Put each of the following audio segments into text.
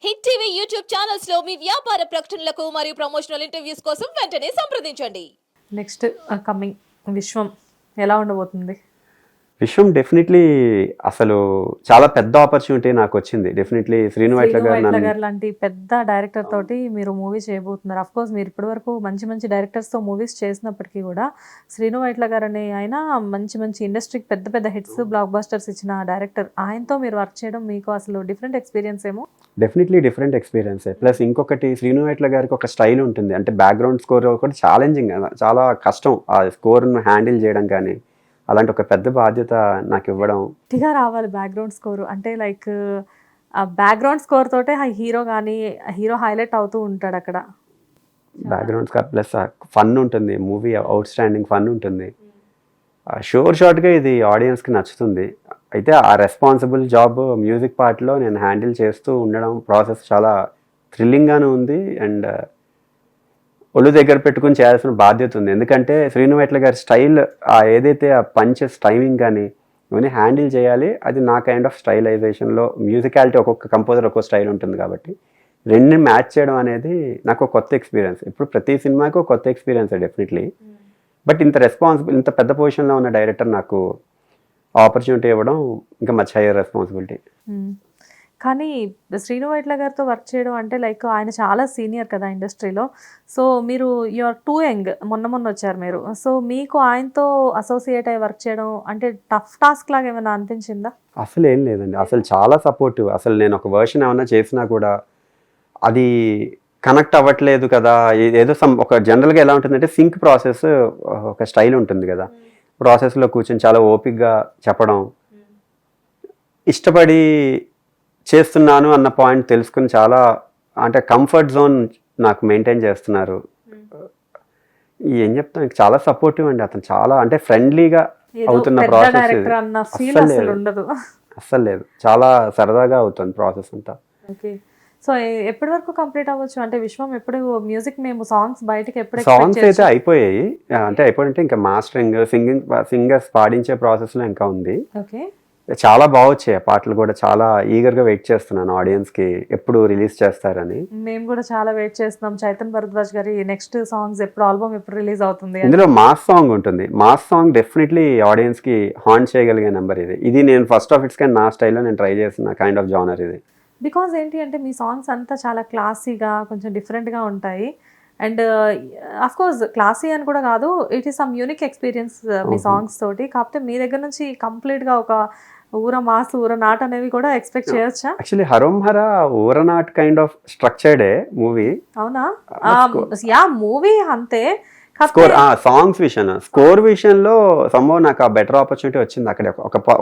Hit TV YouTube channels లో మీ వ్యాపార ప్రకటనలకు మరియు ప్రమోషనల్ ఇంటర్వ్యూస్ కోసం వెంటనే సంప్రదించండి. నెక్స్ట్ కమింగ్ విశ్వం ఎలా ఉండబోతుంది? విశ్వం డెఫినెట్లీ అసలు చాలా పెద్ద ఆపర్చునిటీ నాకు వచ్చింది. డెఫినెట్లీ శ్రీను వైట్ల గారు లాంటి పెద్ద డైరెక్టర్ తోటి మీరు మూవీ చేయబోతున్నారు. అఫ్ కోర్స్ మీరు ఇప్పటివరకు మంచి మంచి డైరెక్టర్స్ తో మూవీస్ చేసినప్పటికీ కూడా శ్రీను వైట్ల గారు అనే ఆయన మంచి మంచి ఇండస్ట్రీకి పెద్ద పెద్ద హిట్స్ బ్లాక్ బస్టర్స్ ఇచ్చిన డైరెక్టర్. ఆయనతో మీరు వర్క్ చేయడం మీకు అసలు డిఫరెంట్ ఎక్స్పీరియన్స్ ఏమో? Definitely different experience. ప్లస్ ఇంకొకటి శ్రీను వైట్ల గారికి ఒక స్టైల్ ఉంటుంది. అంటే బ్యాక్గ్రౌండ్ స్కోర్ కూడా ఛాలెంజింగ్, చాలా కష్టం ఆ స్కోర్ను హ్యాండిల్ చేయడం. కానీ అలాంటి ఒక పెద్ద బాధ్యత నాకు ఇవ్వడం. గట్టిగా రావాలి బ్యాక్గ్రౌండ్ స్కోర్ అంటే, లైక్ ఆ బ్యాక్గ్రౌండ్ స్కోర్ తోటే హీరో కానీ హీరో హైలైట్ అవుతూ ఉంటాడు అక్కడ. బ్యాక్గ్రౌండ్ స్కోర్ ప్లస్ ఫన్ ఉంటుంది, మూవీ అవుట్ స్టాండింగ్ ఫన్ ఉంటుంది. షోర్ షార్ట్గా ఇది ఆడియన్స్కి నచ్చుతుంది. అయితే ఆ రెస్పాన్సిబుల్ జాబ్ మ్యూజిక్ పార్ట్లో నేను హ్యాండిల్ చేస్తూ ఉండడం ప్రాసెస్ చాలా థ్రిల్లింగ్గానే ఉంది. అండ్ ఒళ్ళు దగ్గర పెట్టుకుని చేయాల్సిన బాధ్యత ఉంది. ఎందుకంటే శ్రీను వైట్ల గారి స్టైల్, ఏదైతే ఆ పంచెస్ టైమింగ్ కానీ ఇవన్నీ హ్యాండిల్ చేయాలి. అది నా కైండ్ ఆఫ్ స్టైలైజేషన్లో మ్యూజికాలిటీ ఒక్కొక్క కంపోజర్ ఒక్కొక్క స్టైల్ ఉంటుంది కాబట్టి రెండుని మ్యాచ్ చేయడం అనేది నాకు కొత్త ఎక్స్పీరియన్స్. ఇప్పుడు ప్రతి సినిమాకి ఒక కొత్త ఎక్స్పీరియన్స్ డెఫినెట్లీ. బట్ ఇంత రెస్పాన్సిబుల్, ఇంత పెద్ద పొజిషన్లో ఉన్న డైరెక్టర్ నాకు ఆపర్చునిటీ ఇవ్వడం ఇంకా మచ్ హైయర్ రెస్పాన్సిబిలిటీ. కానీ శ్రీను వైట్ల గారితో వర్క్ చేయడం అంటే, లైక్ ఆయన చాలా సీనియర్ కదా ఇండస్ట్రీలో. సో మీరు యూఆర్ టూ యంగ్, మొన్న వచ్చారు మీరు. సో మీకు ఆయనతో అసోసియేట్ అయ్యి వర్క్ చేయడం అంటే టఫ్ టాస్క్ లాగా ఏమైనా అనిపించిందా? అసలు ఏం లేదండి, అసలు చాలా సపోర్టివ్. అసలు నేను ఒక వర్షన్ ఏమైనా చేసినా కూడా అది కనెక్ట్ అవ్వట్లేదు కదా, ఏదో ఒక జనరల్గా ఎలా ఉంటుందంటే సింక్ ప్రాసెస్ ఒక స్టైల్ ఉంటుంది కదా, ప్రాసెస్లో కూర్చొని చాలా ఓపిక్గా చెప్పడం, ఇష్టపడి చేస్తున్నాను అన్న పాయింట్ తెలుసుకుని చాలా అంటే కంఫర్ట్ జోన్ నాకు మెయింటైన్ చేస్తున్నారు. ఏం చెప్తాను, చాలా సపోర్టివ్ అండి అతను. చాలా అంటే ఫ్రెండ్లీగా అవుతున్న ప్రాసెస్ అస్సలు లేదు, చాలా సరదాగా అవుతుంది ప్రాసెస్ అంతా. ఓకే, సో ఎప్పటి వరకు కంప్లీట్ అవ్వచ్చు అంటే విశ్వం? ఎప్పుడు మ్యూజిక్ మేము సాంగ్స్ బయటకి ఎప్పుడు? సాంగ్స్ అయితే అయిపోయాయి, అంటే అయిపోయింటే ఇంకా మాస్టరింగ్, సింగర్స్ పాడించే ప్రాసెస్ లో ఇంకా ఉంది. ఓకే, చాలా బాగా వచ్చాయి పాటలు కూడా. చాలా ఈగర్ గా వెయిట్ చేస్తున్నాను ఆడియన్స్ కి ఎప్పుడు రిలీజ్ చేస్తారని. మేము కూడా చాలా వెయిట్ చేస్తున్నాం. చైతన్ భరద్వాజ్ గారి నెక్స్ట్ సాంగ్స్ ఎప్పుడు, ఆల్బమ్ ఎప్పుడు రిలీజ్ అవుతుంది? ఇందులో మాస్ సాంగ్ ఉంటుంది. మాస్ సాంగ్ డెఫినెట్లీ ఆడియన్స్ కి హాంట్ చేయగలిగే నెంబర్ ఇది. ఇది నేను ఫస్ట్ ఆఫ్ ఇట్స్ కానీ నా స్టైల్లో నేను ట్రై చేస్తున్న కైండ్ ఆఫ్ జానర్ ఇది. బికాజ్ ఏంటి అంటే మీ సాంగ్స్ అంతా చాలా క్లాసీగా, కొంచెం డిఫరెంట్గా ఉంటాయి. అండ్ అఫ్ కోర్స్ క్లాసీ అని కూడా కాదు, it is some unique experience me songs తోటి. కాకపోతే మీ దగ్గర నుంచి కంప్లీట్గా ఒక ఊర మాస్, ఊర నాట్ అనేవి కూడా ఎక్స్పెక్ట్ చేయొచ్చా? యాక్చువల్లీ హరోం హరా ఊర నాట్ కైండ్ ఆఫ్ స్ట్రక్చర్డే మూవీ. అవునా? యా, మూవీ అంతే. సాంగ్స్ స్కోర్ విషయంలో సంభవం నాకు ఆ బెటర్ ఆపర్చునిటీ వచ్చింది అక్కడ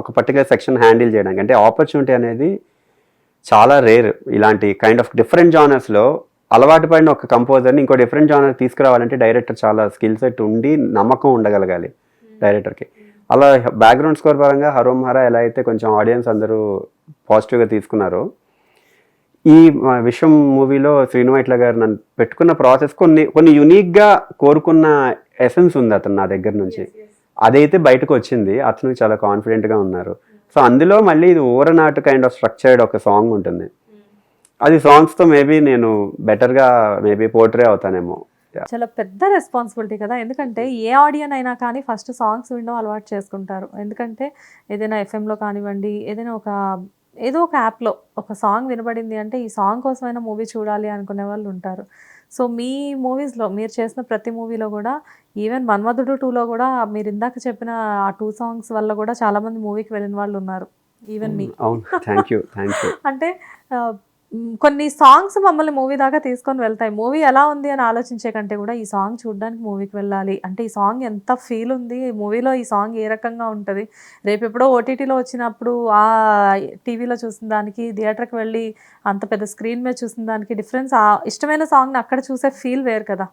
ఒక పర్టికులర్ సెక్షన్ హ్యాండిల్ చేయడానికి. అంటే ఆపర్చునిటీ అనేది చాలా రేర్. ఇలాంటి కైండ్ ఆఫ్ డిఫరెంట్ జానర్స్లో అలవాటు పడిన ఒక కంపోజర్ని ఇంకో డిఫరెంట్ జానర్ తీసుకురావాలంటే డైరెక్టర్ చాలా స్కిల్ సెట్ ఉండి నమ్మకం ఉండగలగాలి డైరెక్టర్కి. అలా బ్యాక్గ్రౌండ్ స్కోర్ పరంగా హరోం హరా ఎలా అయితే కొంచెం ఆడియన్స్ అందరూ పాజిటివ్గా తీసుకున్నారో, ఈ విశ్వం మూవీలో శ్రీను వైట్ల గారు నన్ను పెట్టుకున్న ప్రాసెస్ కొన్ని యునిక్గా కోరుకున్న ఎసెన్స్ ఉంది అతను నా దగ్గర నుంచి. అదైతే బయటకు వచ్చింది. అతను చాలా కాన్ఫిడెంట్గా ఉన్నారు. సో అందులో మళ్ళీ ఇది ఊరనాటు కైండ్ ఆఫ్ స్ట్రక్చర్డ్ ఒక సాంగ్ ఉంటుంది. అది సాంగ్స్తో మేబీ నేను బెటర్గా పోర్ట్రే అవుతానేమో. చాలా పెద్ద రెస్పాన్సిబిలిటీ కదా, ఎందుకంటే ఏ ఆడియన్ అయినా కానీ ఫస్ట్ సాంగ్స్ వినడం అలవాటు చేసుకుంటారు. ఎందుకంటే ఏదైనా ఎఫ్ఎంలో కానివ్వండి, ఏదైనా ఏదో ఒక యాప్లో ఒక సాంగ్ వినబడింది అంటే ఈ సాంగ్ కోసమైనా మూవీ చూడాలి అనుకునే వాళ్ళు ఉంటారు. సో మీ మూవీస్లో, మీరు చేసిన ప్రతి మూవీలో కూడా, ఈవెన్ మన్మధుడు 2లో కూడా మీరు ఇందాక చెప్పిన ఆ 2 సాంగ్స్ వల్ల కూడా చాలామంది మూవీకి వెళ్ళిన వాళ్ళు ఉన్నారు, ఈవెన్ మీ. అంటే కొన్ని సాంగ్స్ మమ్మల్ని మూవీ దాకా తీసుకొని వెళ్తాయి. మూవీ ఎలా ఉంది అని ఆలోచించే కంటే కూడా ఈ సాంగ్ చూడడానికి మూవీకి వెళ్ళాలి అంటే ఈ సాంగ్ ఎంత ఫీల్ ఉంది, మూవీలో ఈ సాంగ్ ఏ రకంగా ఉంటుంది, రేపు ఎప్పుడో ఓటీటీలో వచ్చినప్పుడు ఆ టీవీలో చూసిన దానికి, థియేటర్కి వెళ్ళి అంత పెద్ద స్క్రీన్ మీద చూసిన దానికి డిఫరెన్స్. ఆ ఇష్టమైన సాంగ్ని అక్కడ చూసే ఫీల్ వేరు కదా.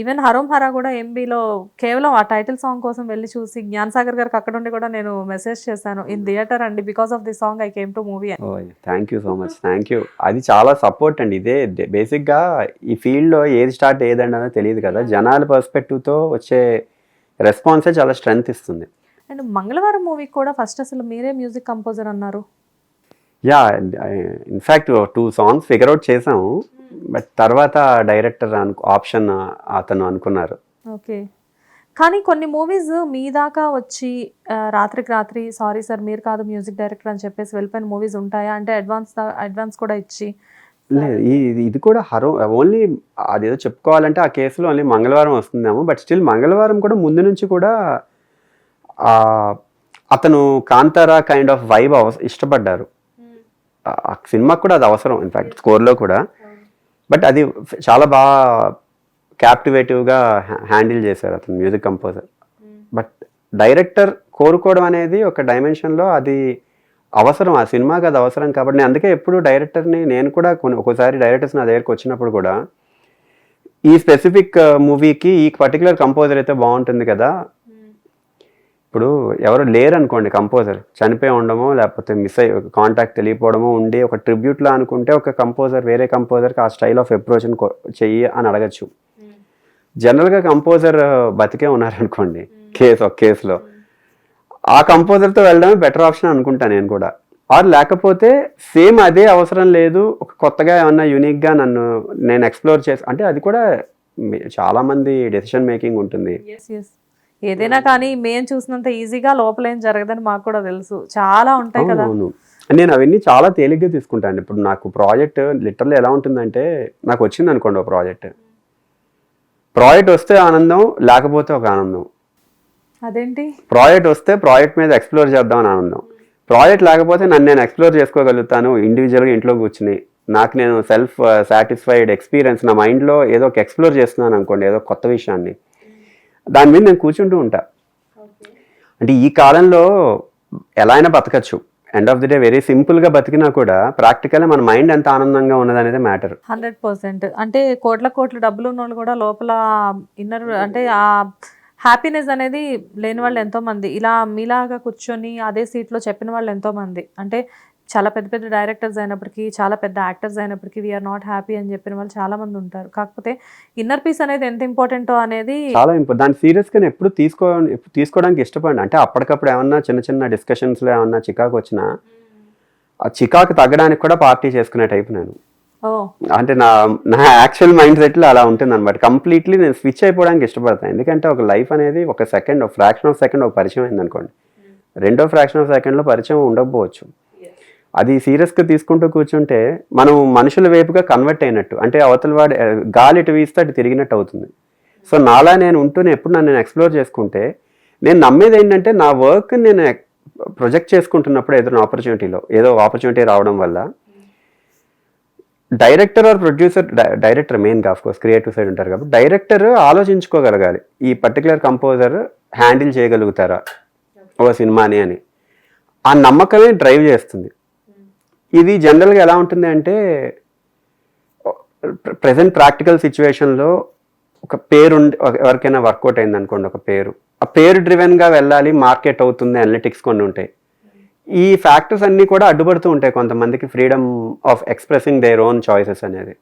ఈవెన్ హరోం హరా కూడా ఎంబీలో కేవలం ఆ టైటిల్ సాంగ్ కోసం వెళ్ళి చూసి, జ్ఞాన్ సాగర్ గారికి అక్కడ ఉండి కూడా నేను మెసేజ్ చేశాను, ఇన్ థియేటర్ అండి, because of the song I came to movie. Thank you so much, thank you. అది చాలా సపోర్ట్ అండి. ఇదే బేసిక్గా ఈ ఫీల్డ్లో ఏది స్టార్ట్ ఏదండి అనేది తెలియదు కదా, జనాల పర్స్పెక్టివ్తో వచ్చే రెస్పాన్సే చాలా స్ట్రెంగ్త్ ఇస్తుంది. అండ్ మంగళవారం మూవీకి కూడా ఫస్ట్ అసలు మీరే మ్యూజిక్ కంపోజర్ అన్నారు. Yeah in fact 2 songs figure out చేసాము, బట్ తర్వాత డైరెక్టర్ ఆప్షన్ అతను అనుకున్నారు. ఓకే. కానీ కొన్ని మూవీస్ మీ దాకా వచ్చి రాత్రికి రాత్రి సారీ సార్ మీరు కాదు మ్యూజిక్ డైరెక్టర్ అని చెప్పేసి వెళ్ళిపోయిన మూవీస్ ఉంటాయా? అంటే అడ్వాన్స్ కూడా ఇచ్చి. లేదు, ఇది కూడా ఓన్లీ అదేదో చెప్పుకోవాలంటే ఆ కేసులో ఓన్లీ మంగళవారం వస్తుందేమో, బట్ స్టిల్ మంగళవారం కూడా ముందు నుంచి కూడా అతను కాంతారా కైండ్ ఆఫ్ వైబ్ ఇష్టపడ్డారు. ఆ సినిమాకి కూడా అది అవసరం, ఇన్ఫ్యాక్ట్ స్కోర్లో కూడా. బట్ అది చాలా బాగా క్యాప్టివేటివ్గా హ్యాండిల్ చేశారు అతను మ్యూజిక్ కంపోజర్. బట్ డైరెక్టర్ కోరుకోవడం అనేది ఒక డైమెన్షన్లో అది అవసరం, ఆ సినిమాకి అది అవసరం. కాబట్టి నేను అందుకే ఎప్పుడు డైరెక్టర్ని, నేను కూడా ఒక్కోసారి డైరెక్టర్స్ నా దగ్గరికి వచ్చినప్పుడు కూడా ఈ స్పెసిఫిక్ మూవీకి ఈ పర్టికులర్ కంపోజర్ అయితే బాగుంటుంది కదా, ఇప్పుడు ఎవరు లేరు అనుకోండి కంపోజర్, చనిపోయి ఉండమో లేకపోతే మిస్ అయ్యి కాంటాక్ట్ తెలియపోవడమో ఉండి ఒక ట్రిబ్యూట్లా అనుకుంటే ఒక కంపోజర్ వేరే కంపోజర్కి ఆ స్టైల్ ఆఫ్ అప్రోచ్ని చెయ్యి అని అడగచ్చు. జనరల్గా కంపోజర్ బతికే ఉన్నారనుకోండి ఒక కేసులో, ఆ కంపోజర్తో వెళ్ళడమే బెటర్ ఆప్షన్ అనుకుంటా నేను కూడా. ఆర్ లేకపోతే సేమ్ అదే అవసరం లేదు, ఒక కొత్తగా ఏమన్నా యూనిక్గా నేను ఎక్స్ప్లోర్ చేసి, అంటే అది కూడా చాలామంది డెసిషన్ మేకింగ్ ఉంటుంది. ఏదైనా కానీ మేము చూసినంత ఈజీగా లోపల ఏం జరగదని మాకు కూడా తెలుసు, చాలా ఉంటాయి కదా. అవును, నేను అవన్నీ చాలా తేలిగ్గా తీసుకుంటాను. ఇప్పుడు నాకు ప్రాజెక్ట్ లిటరల్లీ ఎలా ఉంటుందంటే, నాకు వచ్చింది అనుకోండి ఒక ప్రాజెక్ట్ వస్తే ఆనందం, లేకపోతే ఒక ఆనందం. అదేంటి? ప్రాజెక్ట్ వస్తే ప్రాజెక్ట్ మీద ఎక్స్ప్లోర్ చేద్దామని ఆనందం, ప్రాజెక్ట్ లేకపోతే నన్ను నేను ఎక్స్ప్లోర్ చేసుకోగలుగుతాను ఇండివిజువల్గా ఇంట్లో కూర్చుని, నాకు నేను సెల్ఫ్ సాటిస్ఫైడ్ ఎక్స్పీరియన్స్, నా మైండ్లో ఏదో ఒక ఎక్స్ప్లోర్ చేస్తున్నాను అనుకోండి, ఏదో కొత్త విషయాన్ని, దాని మీద నేను కూర్చుంటూ ఉంటా. అంటే ఈ కాలంలో ఎలా అయినా బతకచ్చు, end of the day very సింపుల్గా బతికినా కూడా ప్రాక్టికల్గా మన మైండ్ ఎంత ఆనందంగా ఉన్నదనేది మ్యాటర్. 100%. అంటే కోట్ల డబ్బులు ఉన్న వాళ్ళు కూడా లోపల ఇన్నర్ అంటే ఆ హ్యాపీనెస్ అనేది లేని వాళ్ళు ఎంతోమంది, ఇలా మీలాగా కూర్చొని అదే సీట్లో చెప్పిన వాళ్ళు ఎంతోమంది, అంటే చాలా పెద్ద డైరెక్టర్స్ అయినప్పటికీ, చాలా పెద్ద యాక్టర్స్ అయినప్పటికీ వీఆర్ నాట్ హ్యాపీ అని చెప్పిన వాళ్ళు చాలా మంది ఉంటారు. కాకపోతే ఇన్నర్ పీస్ అనేది ఎంత ఇంపార్టెంటో అనేది చాలా ఇంపార్టెంట్. దాన్ని సీరియస్గా ఎప్పుడు తీసుకోవడానికి ఇష్టపడండి. అంటే అప్పటికప్పుడు ఏమన్నా చిన్న డిస్కషన్స్లో ఏమన్నా చికాకు వచ్చినా ఆ చికాకు తగ్గడానికి కూడా పార్టీ చేసుకునే టైప్ నేను. అంటే నా యాక్చువల్ మైండ్ సెట్లో అలా ఉంటుంది అనమాట. కంప్లీట్లీ నేను స్విచ్ అయిపోవడానికి ఇష్టపడతాను. ఎందుకంటే ఒక లైఫ్ అనేది ఒక సెకండ్, ఒక ఫ్రాక్షన్ ఆఫ్ సెకండ్ ఒక పరిచయం అయింది అనుకోండి, రెండో ఫ్రాక్షన్ ఆఫ్ సెకండ్లో పరిచయం ఉండకపోవచ్చు. అది సీరియస్గా తీసుకుంటూ కూర్చుంటే మనం మనుషుల వైపుగా కన్వర్ట్ అయినట్టు, అంటే అవతల వాడు గాలి ఇటు వీస్తే అటు తిరిగినట్టు అవుతుంది. సో నాలా నేను ఉంటూనే ఎప్పుడు నన్ను ఎక్స్ప్లోర్ చేసుకుంటే, నేను నమ్మేది ఏంటంటే నా వర్క్ నేను ప్రొజెక్ట్ చేసుకుంటున్నప్పుడు ఏదో ఆపర్చునిటీ రావడం వల్ల డైరెక్టర్ ఆర్ ప్రొడ్యూసర్, డైరెక్టర్ మెయిన్గా ఆఫ్ కోర్స్ క్రియేటివ్ సైడ్ ఉంటారు కాబట్టి డైరెక్టర్ ఆలోచించుకోగలగాలి, ఈ పర్టికులర్ కంపోజర్ హ్యాండిల్ చేయగలుగుతారా ఓ సినిమాని అని. ఆ నమ్మకమే డ్రైవ్ చేస్తుంది. ఇది జనరల్గా ఎలా ఉంటుంది అంటే, ప్రజెంట్ ప్రాక్టికల్ సిచ్యువేషన్లో ఒక పేరు ఎవరికైనా వర్కౌట్ అయింది అనుకోండి, ఒక ఆ పేరు డ్రివెన్గా వెళ్ళాలి, మార్కెట్ అవుతుంది, అనలిటిక్స్ కొన్ని ఉంటాయి. ఈ ఫ్యాక్టర్స్ అన్నీ కూడా అడ్డుపడుతూ ఉంటాయి కొంతమందికి freedom of expressing their own choices అనేది.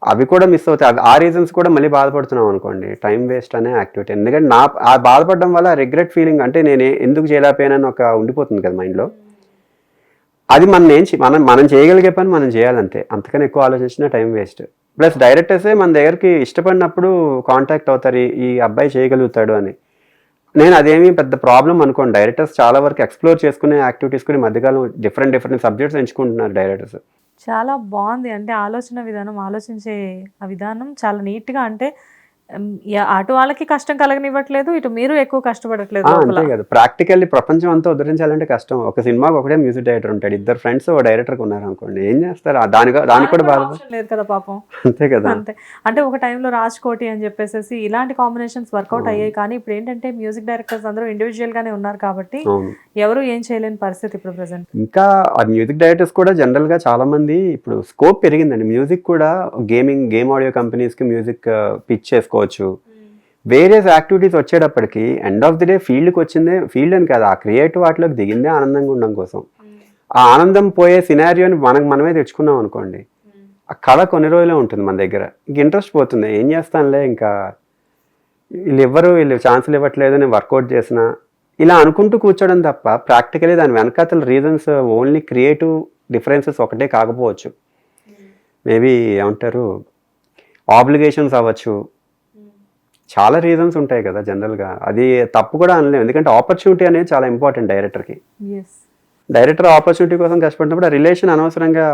అవి కూడా మిస్ అవుతాయి. ఆ రీజన్స్ కూడా మళ్ళీ బాధపడుతున్నాం అనుకోండి, టైం వేస్ట్ అనే యాక్టివిటీ. ఎందుకంటే ఆ బాధపడడం వల్ల రిగ్రెట్ ఫీలింగ్, అంటే నేను ఎందుకు చేయలేకపోయానని ఒక ఉండిపోతుంది కదా మైండ్లో. అది మనం చేయగలిగే పని మనం చేయాలంతే, అంతకని ఎక్కువ ఆలోచించిన టైం వేస్ట్. ప్లస్ డైరెక్టర్సే మన దగ్గరికి ఇష్టపడినప్పుడు కాంటాక్ట్ అవుతారు, ఈ అబ్బాయి చేయగలుగుతాడు అని. నేను అదేమీ పెద్ద ప్రాబ్లం అనుకోండి. డైరెక్టర్స్ చాలా వరకు ఎక్స్ప్లోర్ చేసుకునే యాక్టివిటీస్ కూడా మధ్యకాలం డిఫరెంట్ సబ్జెక్ట్స్ ఎంచుకుంటున్నారు డైరెక్టర్స్. చాలా బాగుంది. అంటే ఆలోచన విధానం, ఆలోచించే ఆ విధానం చాలా నీట్గా, అంటే అటు వాళ్ళకి కష్టం కలగనివ్వట్లేదు, ఇటు మీరు ఎక్కువ కష్టపడట్లేదు. అంతే కదా, ప్రాక్టికల్లీ ప్రపంచం అంతా ఉద్ధరించాలంటే కష్టం. ఒక సినిమాకి ఒకటే మ్యూజిక్ డైరెక్టర్ ఉంటాడు, ఇద్దరు ఫ్రెండ్స్ ఓ డైరెక్టర్ ఉన్నారు అనుకోండి, ఏం చేస్తారు? దానికి కూడా బాధ లేదు కదా పాపం. అంతే కదా. అంతే. అంటే ఒక టైంలో రాజ్ కోటి అని చెప్పేసి ఇలాంటి కాంబినేషన్స్ వర్కౌట్ అయ్యాయి. కానీ ఇప్పుడు ఏంటంటే మ్యూజిక్ డైరెక్టర్స్ అందరూ ఇండివిజువల్ గానే ఉన్నారు కాబట్టి ఎవరు ఏం చేయలేని పరిస్థితి ఇప్పుడు ప్రెసెంట్. ఇంకా ఆ మ్యూజిక్ డైరెక్టర్స్ కూడా జనరల్ గా చాలా మంది ఇప్పుడు స్కోప్ పెరిగిందండి. మ్యూజిక్ కూడా గేమ్ ఆడియో కంపెనీస్ కి మ్యూజిక్ పిచ్ చేసుకోవచ్చు. వేరియస్ యాక్టివిటీస్ వచ్చేటప్పటికి ఎండ్ ఆఫ్ ది డే ఫీల్డ్కి వచ్చిందే, ఫీల్డ్ అని కాదు, ఆ క్రియేటివ్ వాటిలోకి దిగిందే ఆనందంగా ఉండడం కోసం. ఆ ఆనందం పోయే సినారియోని మనమే తెచ్చుకున్నాం అనుకోండి, ఆ కళ కొన్ని రోజులే ఉంటుంది మన దగ్గర, ఇంక ఇంట్రెస్ట్ పోతుంది. ఏం చేస్తానులే, ఇంకా వీళ్ళు ఛాన్సులు ఇవ్వట్లేదు, నేను వర్కౌట్ చేసిన ఇలా అనుకుంటూ కూర్చోవడం తప్ప ప్రాక్టికలీ దాని వెనకాతల రీజన్స్ ఓన్లీ క్రియేటివ్ డిఫరెన్సెస్ ఒకటే కాకపోవచ్చు. మేబీ ఏమంటారు ఆబ్లిగేషన్స్ అవ్వచ్చు, చాలా రీజన్స్ ఉంటాయి కదా జనరల్గా. అది తప్పు కూడా అనలేము, ఎందుకంటే ఆపర్చునిటీ అనేది చాలా ఇంపార్టెంట్ డైరెక్టర్కి. డైరెక్టర్ ఆపర్చునిటీ కోసం కష్టపడినప్పుడు ఆ రిలేషన్ అనవసరంగా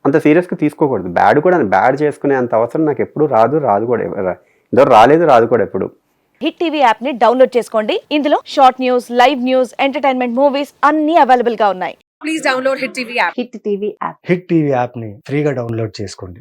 అంత సీరియస్గా తీసుకోకూడదు. బ్యాడ్ చేసుకునే అంత అవసరం నాకు ఎప్పుడు రాదు కూడా, ఇంతవరకు రాదు కూడా ఎప్పుడు. హిట్ టీవీ యాప్ ని డౌన్లోడ్ చేసుకోండి. ఇందులో short news, live news, entertainment movies అన్ని అవైలబుల్ గా ఉన్నాయి. Please download Hit TV app. Hit TV app. Hit TV యాప్ని ఫ్రీగా డౌన్లోడ్ చేసుకోండి.